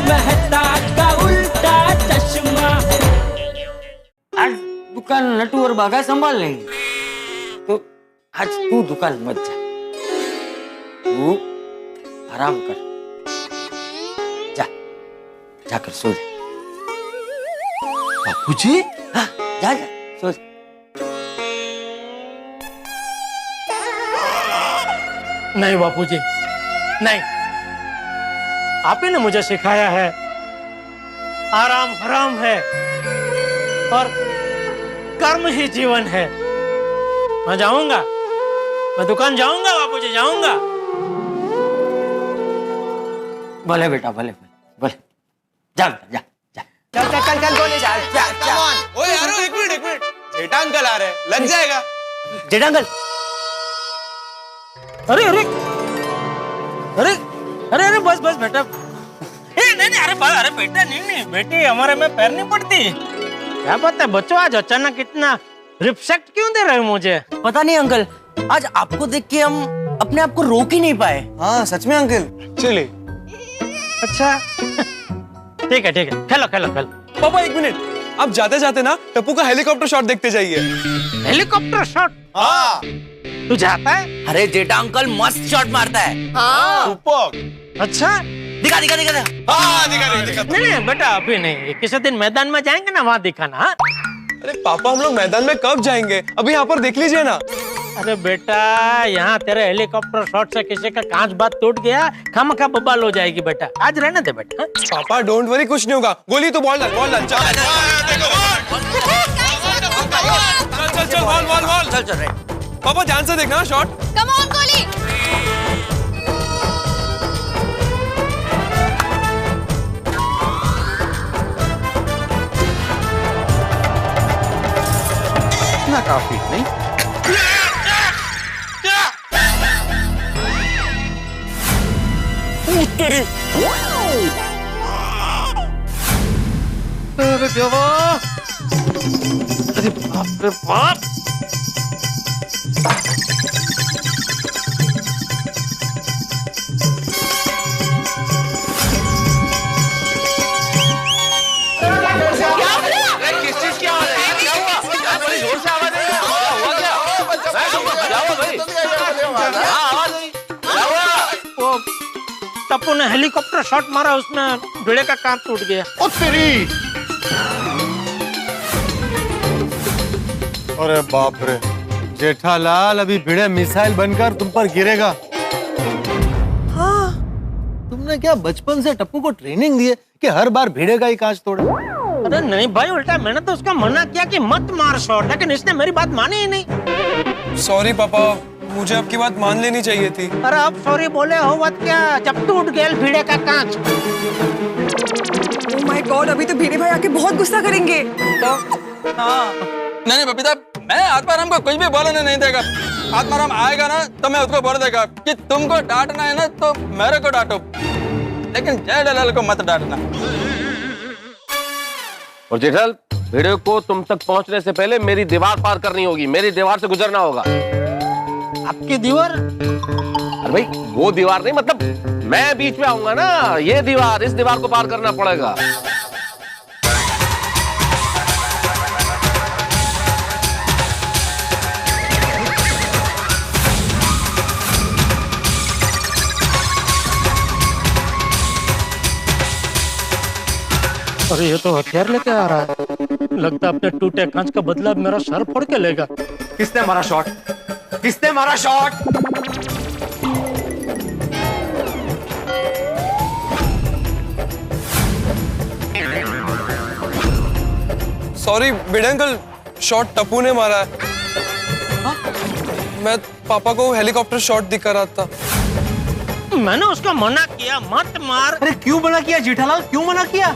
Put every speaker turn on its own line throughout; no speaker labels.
मेहता का उल्टा चश्मा।
आज दुकान नटू और बागा संभाल लेंगे, तो आज तू दुकान मत जा, तू आराम कर, जा जाकर सो जा।
बापूजी,
हाँ जा जा सो जा।
नहीं बापूजी, नहीं, आप ही ने मुझे सिखाया है आराम हराम है और कर्म ही जीवन है। मैं जाऊंगा, मैं दुकान जाऊंगा बापूजी, जाऊंगा।
भले बेटा, भले भले, जा जा जा।
चल चल चल चल बोले चल चल चल।
ओए यार एक मिनट, जेठा अंकल आ रहे हैं, लग जाएगा।
जेठा अंकल,
अरे अरे अरे अरे अरे बस बस बेटा, नहीं नहीं, अरे बेटा, नहीं बेटी, हमारे में पैर नहीं पड़ती। क्या बात है बच्चों, आज अचानक इतना रिस्पेक्ट क्यों दे रहे हो मुझे?
पता नहीं अंकल, आज आपको देख के हम अपने आप को रोक ही नहीं पाए।
हाँ सच में अंकल। चलिए।
अच्छा ठीक है, खेलो खेलो खेलो।
पापा एक मिनट, आप जाते जाते ना टप्पू का हेलीकॉप्टर शॉट देखते जाइए।
Helicopter shot?
हाँ।
तू जाता है?
अरे जेठा अंकल मस्त शॉट मारता है।
हाँ। सुपर।
अच्छा
दिखा दिखा दिखा दिखा।
हाँ दिखा।
नहीं बेटा, अभी नहीं, किसी दिन मैदान में जाएंगे ना, वहाँ दिखाना। हाँ?
अरे पापा, हम लोग मैदान में कब जाएंगे? अभी यहाँ पर देख लीजिए ना।
अरे बेटा, यहाँ तेरे हेलीकॉप्टर शॉट से किसी का कांच बात टूट गया, खामखा बवाल हो जाएगी बेटा, आज रहने दे बेटा। हाँ?
पापा डोंट वरी, कुछ नहीं होगा। गोली तो बॉल डाल। चल
चल
पापा ध्यान से देखना शॉट।
कम ऑन गोली।
इतना काफी नहीं?
अरे देवा, अरे बाप रे बाप। टप्पू ने हेलीकॉप्टर शॉट मारा, उसमें भिड़े का कांच टूट गया।
ओ तेरी! अरे बाप रे जेठालाल, अभी भिड़े मिसाइल बनकर तुम पर गिरेगा। हाँ, तुमने क्या बचपन से टप्पू को ट्रेनिंग दी है कि हर बार भिड़े का ही कांच तोड़े?
अरे नहीं भाई, उल्टा मैंने तो उसका मना किया कि मत मार शॉट, लेकिन इसने मेरी बात मानी ही नहीं।
सॉरी पापा, मुझे आपकी बात मान लेनी चाहिए थी।
अरे अब सॉरी बोले हो बात क्या, जब टूट गया भिड़े का कांच।
ओह माय गॉड, अभी तो भिड़े भाई आके बहुत गुस्सा करेंगे।
नहीं बबीता, मैं आत्माराम को कुछ भी बोलने नहीं देगा। आत्माराम आएगा ना तो मैं उसको बोल देगा कि तुमको डांटना है ना तो मेरे को डांटो, लेकिन जेठालाल को मत डांटना।
और जेठालाल, भिड़े को तुम तक पहुंचने से पहले मेरी दीवार पार करनी होगी, मेरी दीवार से गुजरना होगा।
आपकी दीवार?
अरे भाई वो दीवार नहीं, मतलब मैं बीच में आऊंगा ना, ये दीवार, इस दीवार को पार करना पड़ेगा।
अरे ये तो हथियार लेके आ रहा है, लगता है अपने टूटे कांच का बदला मेरा सर फोड़ के लेगा।
किसने मारा शॉट? किसने मारा शॉट?
सॉरी भिड़े अंकल, शॉट टप्पू ने मारा है। मैं पापा को हेलीकॉप्टर शॉट दिखा रहा था।
मैंने उसको मना किया मत मार।
अरे क्यों मना किया जेठालाल, क्यों मना किया?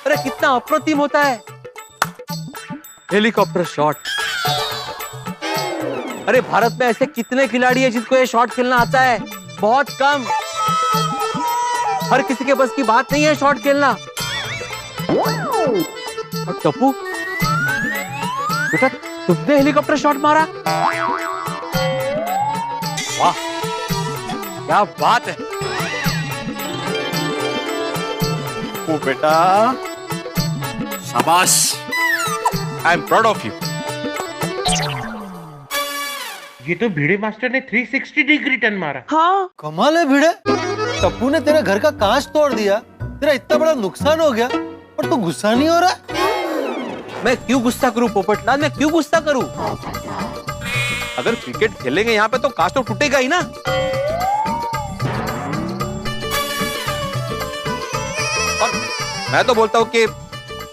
अरे कितना अप्रतिम होता है हेलीकॉप्टर शॉट। अरे भारत में ऐसे कितने खिलाड़ी हैं जिनको ये शॉट खेलना आता है? बहुत कम। हर किसी के बस की बात नहीं है शॉट खेलना। और टप्पू बेटा, तुमने हेलीकॉप्टर शॉट मारा? वाह,
क्या बात है।
ओ बेटा, शाबाश, I am proud of you.
ये तो भिड़े मास्टर ने 360 डिग्री टर्न मारा।
हाँ
कमाल है भिड़े, टप्पू ने तेरे घर का कांच तोड़ दिया, तेरा इतना बड़ा नुकसान हो गया और तू गुस्सा नहीं हो रहा?
मैं क्यों गुस्सा करूं पोपटलाल, मैं क्यों गुस्सा करूं? अगर क्रिकेट खेलेंगे यहाँ पे तो कांच तो टूटेगा ही ना। और मैं तो बोलता हूँ कि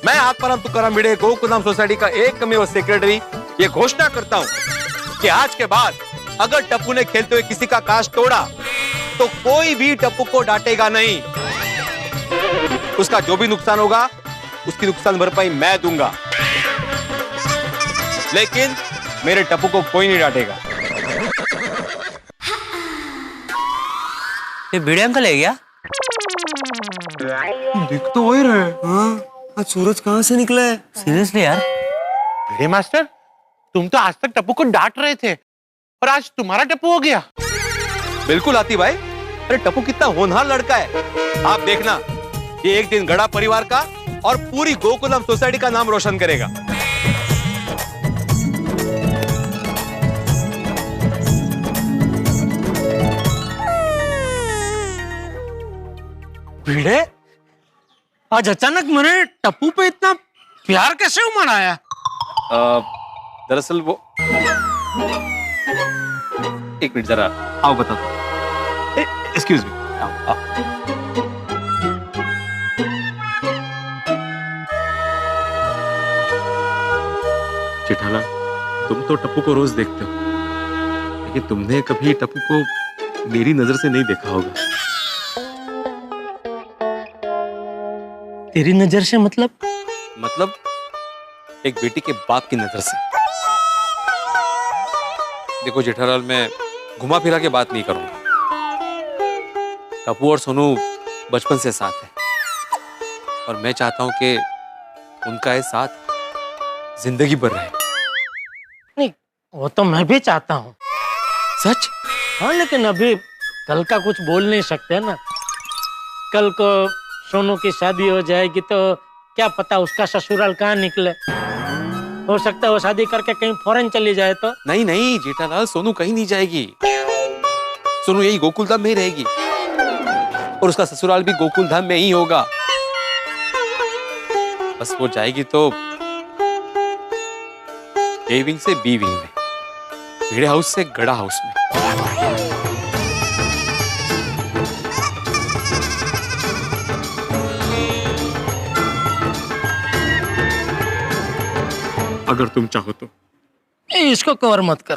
मैं आत्माराम तुकाराम भिड़े गोकुलधाम सोसाइटी का एकमेव सेक्रेटरी ये घोषणा करता हूँ कि आज के बाद अगर टप्पू ने खेलते हुए किसी का कांच तोड़ा तो कोई भी टप्पू को डांटेगा नहीं। उसका जो भी नुकसान होगा उसकी नुकसान भरपाई मैं दूंगा, लेकिन मेरे टप्पू को कोई नहीं डांटेगा।
ये भिड़े अंकल है क्या?
दिख तो वही रहे।
हाँ, आज सूरज कहाँ से निकला है? सीरियसली यार?
भिड़े मास्टर, तुम तो आज तक टप्पू को डांट रहे थे और आज तुम्हारा टप्पू हो गया।
बिल्कुल आती भाई, अरे टप्पू कितना होनहार लड़का है। आप देखना, ये एक दिन गड़ा परिवार का और पूरी गोकुलम सोसाइटी का नाम रोशन करेगा।
भिड़े, आज अचानक मैंने टप्पू पे इतना प्यार कैसे उमड़ आया?
दरअसल वो, एक मिनट जरा आओ बता दो। एक्सक्यूज मी, आओ।
जेठालाल, तुम तो टप्पू को रोज देखते हो, लेकिन तुमने कभी टप्पू को मेरी नजर से नहीं देखा होगा।
तेरी नजर से मतलब?
मतलब एक बेटी के बाप की नजर से। देखो जेठालाल, मैं घुमा फिरा के बात नहीं करूंगा। टप्पू और सोनू बचपन से साथ है और मैं चाहता हूं कि उनका ये साथ जिंदगी भर रहे।
नहीं, वो तो मैं भी चाहता हूँ।
सच?
हाँ, लेकिन अभी कल का कुछ बोल नहीं सकते ना। कल को सोनू की शादी हो जाएगी तो क्या पता उसका ससुराल कहाँ निकले। हो सकता है वो शादी करके कहीं फॉरेन चली जाए तो।
नहीं नहीं जेठालाल, सोनू कहीं नहीं जाएगी। सोनू यही गोकुलधाम में ही रहेगी और उसका ससुराल भी गोकुलधाम में ही होगा। बस वो जाएगी तो ए विंग से बी विंग में, भिड़े हाउस से गड़ा हाउस में।
अगर तुम चाहो तो।
इसको कवर मत कर।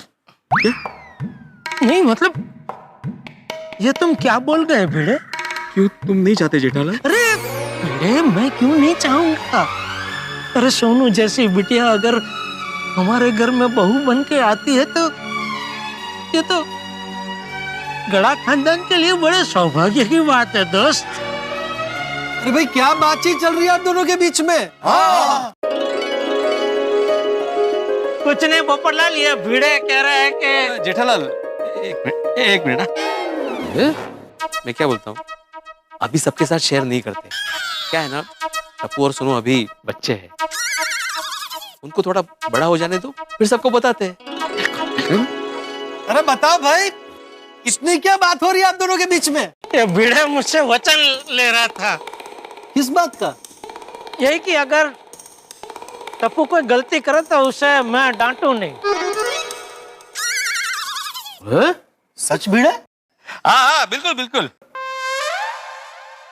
क्या?
नहीं मतलब, ये तुम क्या बोल रहे भिड़े?
क्यों, तुम नहीं चाहते जेठालाल?
अरे भिड़े, मैं क्यों नहीं चाहूंगा? अरे सोनू जैसी बिटिया अगर हमारे घर में बहू बन के आती है तो ये तो गड़ा खानदान के लिए बड़े सौभाग्य की बात है दोस्त।
अरे भाई, क्या बातचीत चल रही है आप दोनों के बीच में? हाँ।
कुछ नहीं पोपटलाल, ये भिड़े कह रहे हैं कि
जेठालाल एक मिनट ना। मैं क्या बोलता हूँ, अभी सबके साथ शेयर नहीं करते। क्या है ना, टप्पू और सोनू अभी बच्चे हैं, उनको थोड़ा बड़ा हो जाने दो, फिर सबको बताते हैं।
अरे बताओ भाई, इतनी क्या बात हो रही है आप दोनों के बीच में?
ये भिड़े मुझसे वचन ले रहा था।
किस बात का?
यही कि अगर टप्पू कोई गलती करे तो उसे मैं डांटू नहीं।
सच भिड़े?
हाँ हाँ बिल्कुल बिल्कुल।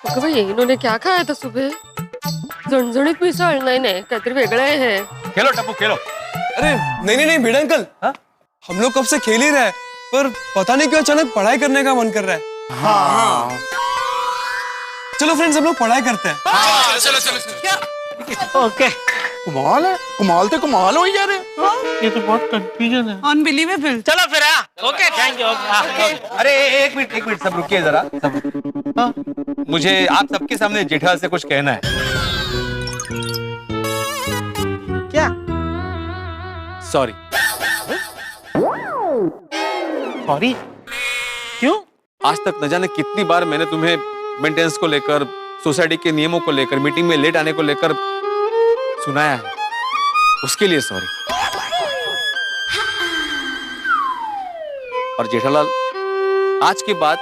भाई इन्होंने क्या खाया था सुबह? झणझणीत मिसळ? नाही नाही, काहीतरी वेगळं आहे।
खेलो टप्पू खेलो।
अरे नहीं नहीं नहीं भिड़े अंकल,
हाँ?
हम लोग कब से खेल ही रहे हैं, पर पता नहीं क्यों अचानक पढ़ाई करने का मन कर रहा है। हाँ। चलो फ्रेंड्स, हम लोग पढ़ाई करते हैं।
चलो चलो चलो।
ओके।
कमाल है, कमाल तो कमाल हो ही जा रहे हैं।
ये तो बहुत कंफ्यूजन है।
अनबिलीवेबल।
चलो फिर। Okay, thank you.
अरे एक मिनट सब रुकिए जरा, सब। हाँ? मुझे आप सबके सामने जेठालाल से कुछ कहना है।
क्या?
सॉरी।
सॉरी? क्यों?
आज तक न जाने कितनी बार मैंने तुम्हें मेंटेनेंस को लेकर, सोसाइटी के नियमों को लेकर, मीटिंग में लेट आने को लेकर सुनाया है। उसके लिए सॉरी। और जेठालाल, आज के बाद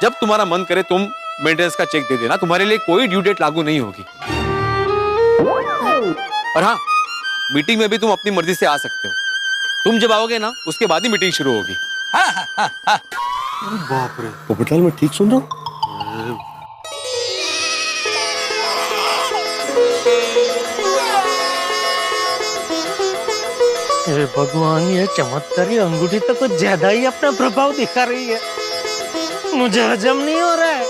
जब तुम्हारा मन करे तुम मेंटेनेंस का चेक दे देना, तुम्हारे लिए कोई ड्यू डेट लागू नहीं होगी। और हाँ, मीटिंग में भी तुम अपनी मर्जी से आ सकते हो। तुम जब आओगे ना, उसके बाद ही मीटिंग शुरू होगी।
बाप रे,
पोपटलाल मैं ठीक सुन रहा हूँ?
अरे भगवान, ये चमत्कारी अंगूठी तो कुछ ज्यादा ही अपना प्रभाव दिखा रही है। मुझे हजम नहीं हो रहा है।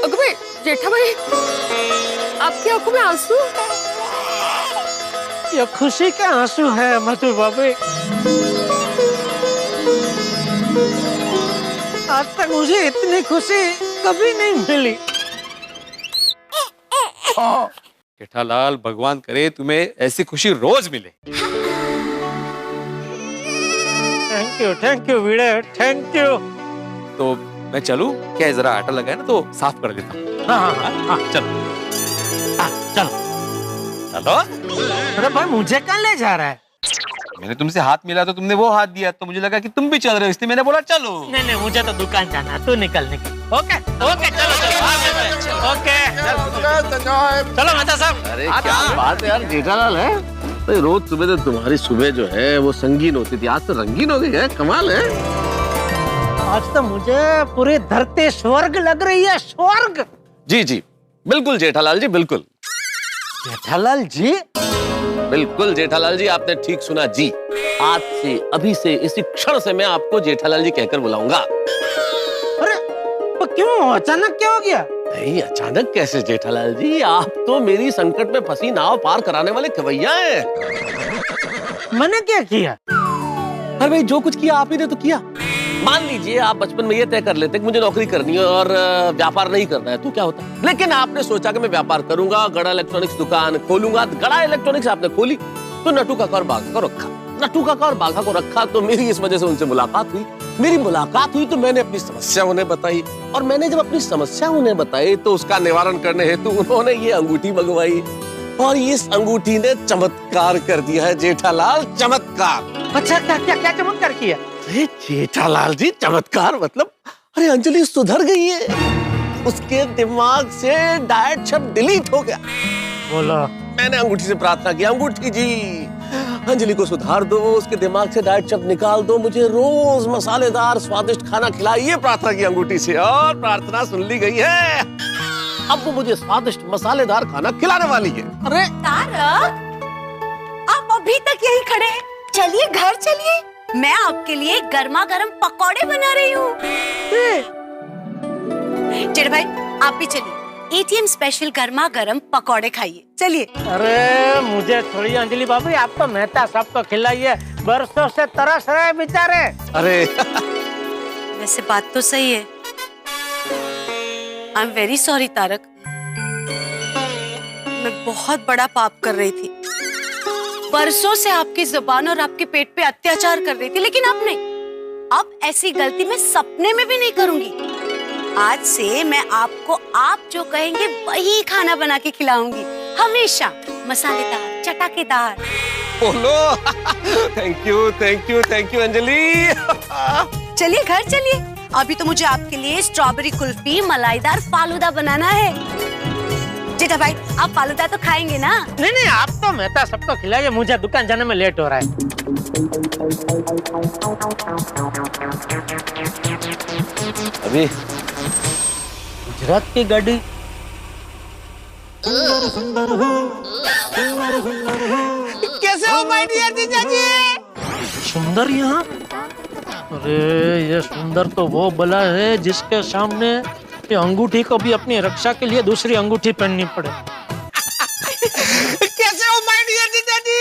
अगं भाई, जेठा भाई, आपकी आंखों में आंसू?
ये खुशी के आंसू है मधु बाबू। आज तक मुझे इतनी खुशी कभी नहीं मिली।
जेठालाल, भगवान करे तुम्हें ऐसी खुशी रोज मिले।
थैंक यू वीरे, थैंक यू।
तो मैं चलूं क्या? जरा आटा लगा है ना, तो साफ कर देता हूँ।
हाँ,
चलो
चलो
चलो।
अरे भाई, मुझे कहाँ ले जा रहा है?
मैंने तुमसे हाथ मिला तो तुमने वो हाथ दिया, तो मुझे लगा कि तुम भी चल रहे हो, इसलिए मैंने बोला चलो।
नहीं, मुझे तो दुकान जाना है। तू निकल। ओके, चलो। ओके, चलो मेहता साहब।
अरे क्या बात है यार जेठालाल, है भाई, रोज सुबह तो तुम्हारी सुबह जो है वो संगीन होती थी, आज तो रंगीन हो गई है। कमाल है।
आज तो मुझे पूरी धरती स्वर्ग लग रही है, स्वर्ग।
जी जी बिल्कुल जेठालाल जी, बिल्कुल।
जेठालाल जी?
बिल्कुल जेठालाल जी, आपने ठीक सुना जी। आज से, अभी से, इसी क्षण से मैं आपको जेठालाल जी कहकर बुलाऊंगा।
अरे तो क्यों, अचानक क्या हो गया?
नहीं, अचानक कैसे जेठालाल जी, आप तो मेरी संकट में फंसी नाव पार कराने वाले खवैया हैं।
मैंने क्या किया?
अरे भाई, जो कुछ किया आप ही ने तो किया। मान लीजिए आप बचपन में ये तय कर लेते कि मुझे नौकरी करनी है और व्यापार नहीं करना है, तो क्या होता? लेकिन आपने सोचा कि मैं व्यापार करूंगा, गड़ा इलेक्ट्रॉनिक्स दुकान खोलूंगा। गड़ा इलेक्ट्रॉनिक्स आपने खोली तो नटू काका और बाघा को रखा। नटू काका और बाघा को रखा तो मेरी इस वजह से उनसे मुलाकात हुई। मेरी मुलाकात हुई तो मैंने अपनी समस्या उन्हें बताई, और मैंने जब अपनी समस्या उन्हें बताई तो उसका निवारण करने हेतु उन्होंने ये अंगूठी मंगवाई, और इस अंगूठी ने चमत्कार कर दिया है जेठालाल, चमत्कार।
अच्छा, क्या चमत्कार किया?
अरे जेठालाल जी, चमत्कार मतलब, अरे अंजलि सुधर गई है। उसके दिमाग से डाइट शब्द डिलीट हो गया।
बोलो।
मैंने अंगूठी से प्रार्थना की, अंगूठी जी अंजलि को सुधार दो, उसके दिमाग से डाइट शब्द निकाल दो, मुझे रोज मसालेदार स्वादिष्ट खाना खिलाइए। ये प्रार्थना की अंगूठी से, और प्रार्थना सुन ली गई है। अब वो मुझे स्वादिष्ट मसालेदार खाना खिलाने वाली है। अरे
तारक, आप अभी तक यहीं खड़े हैं? चलिए घर चलिए, मैं आपके लिए गर्मा गर्म पकौड़े बना रही हूँ। जेठ भाई, आप भी चलिए, एटीएम स्पेशल गर्मा गर्म पकौड़े खाइए। चलिए।
अरे मुझे छोड़िए अंजलि भाभी, आप तो मेहता साहब को खिलाइए, बरसों से तरस रहे बेचारे।
अरे
वैसे बात तो सही है। I am very sorry Tarak, मैं बहुत बड़ा पाप कर रही थी। बरसों से आपकी जुबान और आपके पेट पे अत्याचार कर रही थी, लेकिन अब नहीं। अब ऐसी गलती मैं सपने में भी नहीं करूंगी। आज से मैं आपको आप जो कहेंगे वही खाना बना के खिलाऊंगी, हमेशा मसालेदार, चटाकेदार।
बोलो। Thank you Anjali.
चलिए घर चलिए, अभी तो मुझे आपके लिए स्ट्रॉबेरी कुल्फी मलाईदार फालूदा बनाना है। जेठा भाई, आप फालूदा तो खाएंगे ना?
नहीं, आप तो मेहता सबको खिलाइए, मुझे दुकान जाने में लेट हो रहा है।
अभी
गुजरात की गाड़ी।
कैसे हो माय डियर जीजाजी?
सुंदर यहाँ? अरे ये सुंदर तो वो बला है जिसके सामने ये अंगूठी को भी अपनी रक्षा के लिए दूसरी अंगूठी पहननी पड़े।
कैसे हो माय डियर जीजाजी?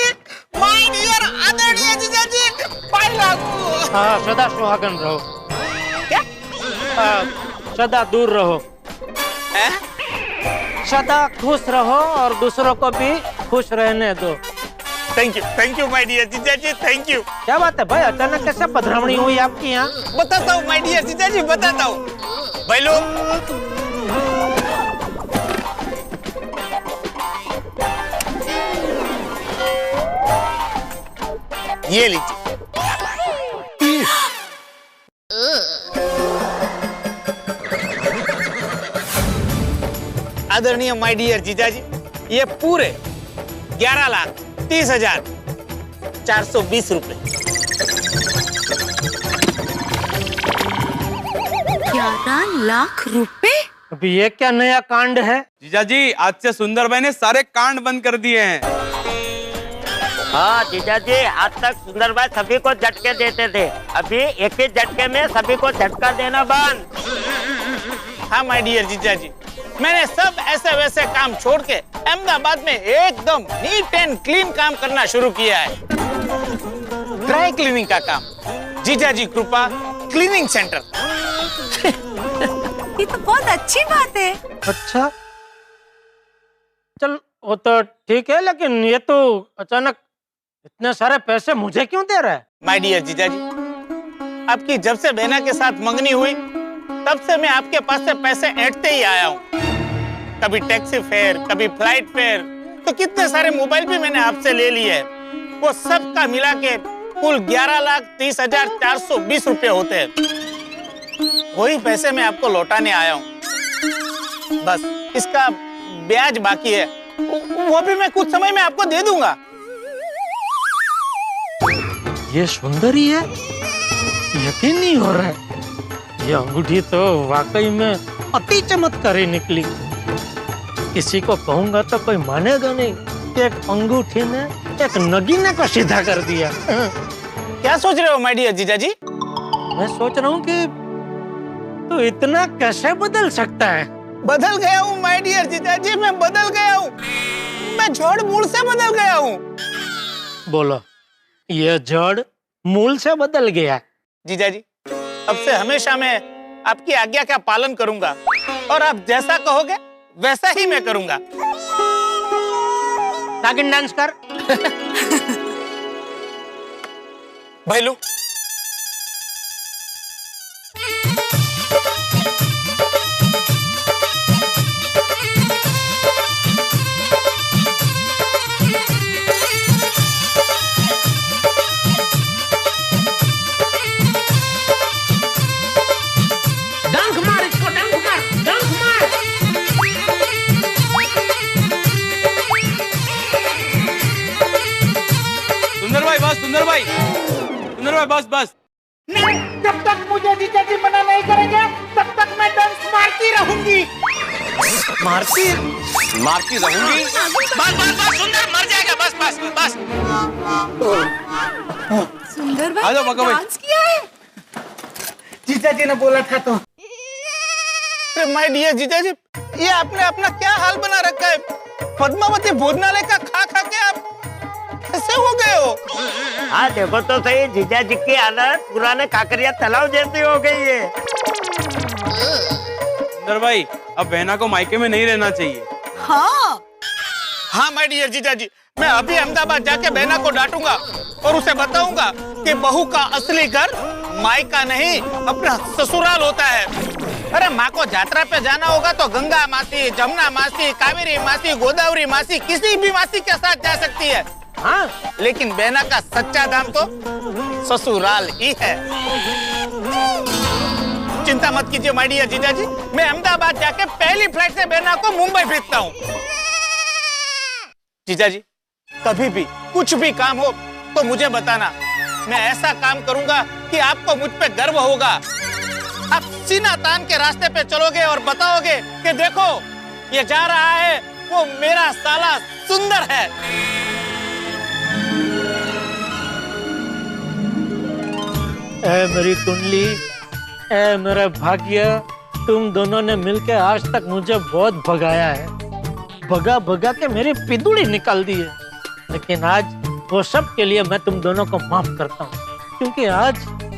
माय डियर आदरणीय जीजाजी, पाई लागू।
हाँ, सदा सुहागन रहो।
क्या?
सदा दूर रहो। सदा खुश रहो और दूसरों को भी खुश रहने दो।
थैंक यू माय डियर जीजा जी, थैंक यू।
क्या बात है भाई, अचानक कैसे पधरावनी हुई आपकी यहाँ?
बताता हूँ माय डियर जीजा जी, बताता हूँ। भाई लोग, ये लीजिए। आदरणीय माय डियर जीजा जी, ये पूरे 11,30,420 रुपए।
11 लाख रुपए?
अभी ये क्या नया कांड है?
जीजा जी, आज से सुंदर भाई ने सारे कांड बंद कर दिए हैं।
हाँ जीजा जी, आज तक सुंदर भाई सभी को झटके देते थे, अभी एक ही झटके में सभी को झटका देना बंद।
हाँ माय डियर जीजा जी, मैंने सब ऐसे वैसे काम छोड़ के अहमदाबाद में एकदम नीट एंड क्लीन काम करना शुरू किया है। ड्राई क्लीनिंग का काम, जीजा जी कृपा क्लीनिंग सेंटर।
ये तो बहुत अच्छी बात है।
अच्छा, चल वो तो ठीक है, लेकिन ये तो अचानक इतने सारे पैसे मुझे क्यों दे रहा है?
माय डियर जीजा जी, आपकी जब से बहना के साथ मंगनी हुई तब से मैं आपके पास से पैसे ऐंठते ही आया हूँ। कभी टैक्सी फेयर, कभी फ्लाइट फेयर, तो कितने सारे मोबाइल भी मैंने आपसे ले लिए हैं। वो सब का मिला के कुल 11,30,420 रुपए होते हैं। वही पैसे मैं आपको लौटाने आया हूँ। बस इसका ब्याज बाकी है, वो भी मैं कुछ समय में आपको दे दूंगा।
ये सुंदरी है, यकीन नहीं हो रहा है। ये अंगूठी तो वाकई में अति चमत्कारी निकली। किसी को कहूंगा तो कोई मानेगा नहीं कि एक अंगूठी ने एक नगीने को सीधा कर दिया।
क्या सोच रहे हो माय डियर जीजा जी?
मैं सोच रहा हूँ कि तू इतना कैसे बदल सकता है?
बदल गया हूँ माय डियर जीजा जी, मैं बदल गया हूँ। मैं जड़ मूल से बदल गया हूँ।
बोलो, ये जड़ मूल से बदल गया?
जीजा जी, अब से हमेशा मैं आपकी आज्ञा का पालन करूंगा और आप जैसा कहोगे वैसा ही मैं करूंगा।
नागिन डांस कर।
भैलू,
सुंदर भाई बस बस।
नहीं, जब तक मुझे जीजा जी मना नहीं करेंगे तब तक मैं डांस मारती रहूंगी।
मारती रहूंगी?
बस सुंदर मर जाएगा। बस
सुंदर
आ जाओ,
भाई
बका भाई।
डांस किया है?
जीजा जी ने बोला था तो। माय डियर जीजा जी, ये आपने अपना क्या हाल बना रखा है? पद्मावती भोजनालय का खा के आप कैसे हो गए हो?
हाँ देखो तो सही, जीजा जी की हालत पुराने काकरिया तालाब जैसी हो गई है।
सुंदर भाई, अब बहना को मायके में नहीं रहना चाहिए।
हाँ माय डियर जीजा जी, मैं अभी अहमदाबाद जाके बहना को डांटूंगा और उसे बताऊंगा कि बहू का असली घर मायका नहीं अपना ससुराल होता है। अरे माँ को यात्रा पे जाना होगा तो गंगा मासी, जमुना मासी, कावेरी मासी, गोदावरी मासी, किसी भी मासी के साथ जा सकती है। हाँ, लेकिन बहना का सच्चा दाम तो ससुराल ही है। चिंता मत कीजिए माय डियर जीजा जी, मैं अहमदाबाद जाके पहली फ्लाइट से बहना को मुंबई भेजता हूँ। जीजा जी, कभी भी कुछ भी काम हो तो मुझे बताना। मैं ऐसा काम करूंगा कि आपको मुझ पे गर्व होगा। आप सीना तान के रास्ते पे चलोगे और बताओगे कि देखो ये जा रहा है, वो मेरा साला सुंदर है।
ऐ मेरी कुंडली, ऐ मेरा भाग्य, तुम दोनों ने मिलकर आज तक मुझे बहुत भगाया है। भगा के मेरी पिदुड़ी निकाल दी है, लेकिन आज वो सब के लिए मैं तुम दोनों को माफ करता हूँ, क्योंकि आज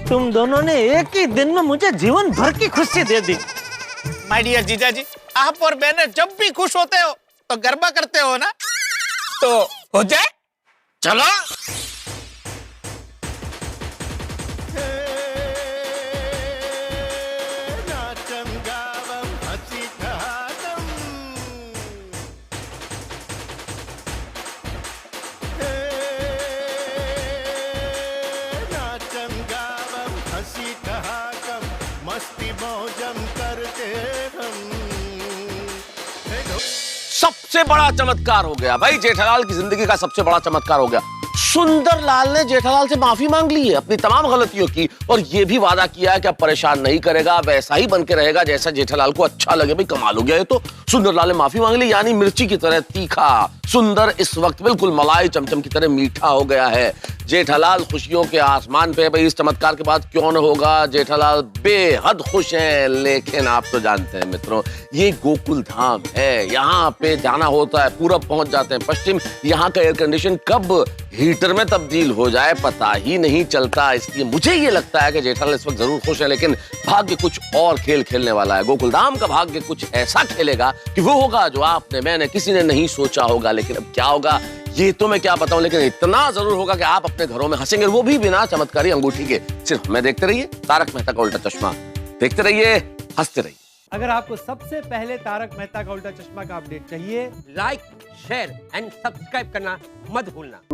तुम दोनों ने एक ही दिन में मुझे जीवन भर की खुशी दे दी।
माय डियर जीजा जी, आप और बहनें जब भी खुश होते हो तो गरबा करते हो ना, तो हो जाए
चलो। सबसे बड़ा चमत्कार हो गया भाई, जेठालाल की जिंदगी का सबसे बड़ा चमत्कार हो गया। सुंदरलाल ने जेठालाल से माफी मांग ली है अपनी तमाम गलतियों की, और ये भी वादा किया है कि अब परेशान नहीं करेगा, वैसा ही बन के रहेगा जैसा जेठालाल को अच्छा लगे। भाई कमाल हो गया ये तो। सुंदरलाल ने माफी मांग ली, यानी मिर्ची की तरह तीखा। सुंदर इस वक्त बिल्कुल मलाई चमचम की तरह मीठा हो गया है। जेठालाल खुशियों के आसमान पे। भाई इस चमत्कार के बाद क्यों न होगा, जेठालाल बेहद खुश हैं। लेकिन आप तो जानते हैं मित्रों, ये गोकुल धाम है, यहाँ पे जाना होता है, पूरब पहुंच जाते हैं पश्चिम। यहाँ का एयर कंडीशन कब हीटर में तब्दील हो जाए पता ही नहीं चलता। इसलिए मुझे ये लगता है कि जेठालाल इस वक्त जरूर खुश है, लेकिन भाग्य कुछ और खेल खेलने वाला है। गोकुल धाम का भाग्य कुछ ऐसा खेलेगा कि वो होगा जो आपने, मैंने, किसी ने नहीं सोचा होगा। लेकिन अब क्या होगा ये तो मैं क्या बताऊं, लेकिन इतना जरूर होगा कि आप अपने घरों में हंसेंगे, वो भी बिना चमत्कारी अंगूठी के। सिर्फ हमें देखते रहिए तारक मेहता का उल्टा चश्मा, देखते रहिए, हंसते रहिए।
अगर आपको सबसे पहले तारक मेहता का उल्टा चश्मा का अपडेट चाहिए,
लाइक, शेयर एंड सब्सक्राइब करना मत भूलना।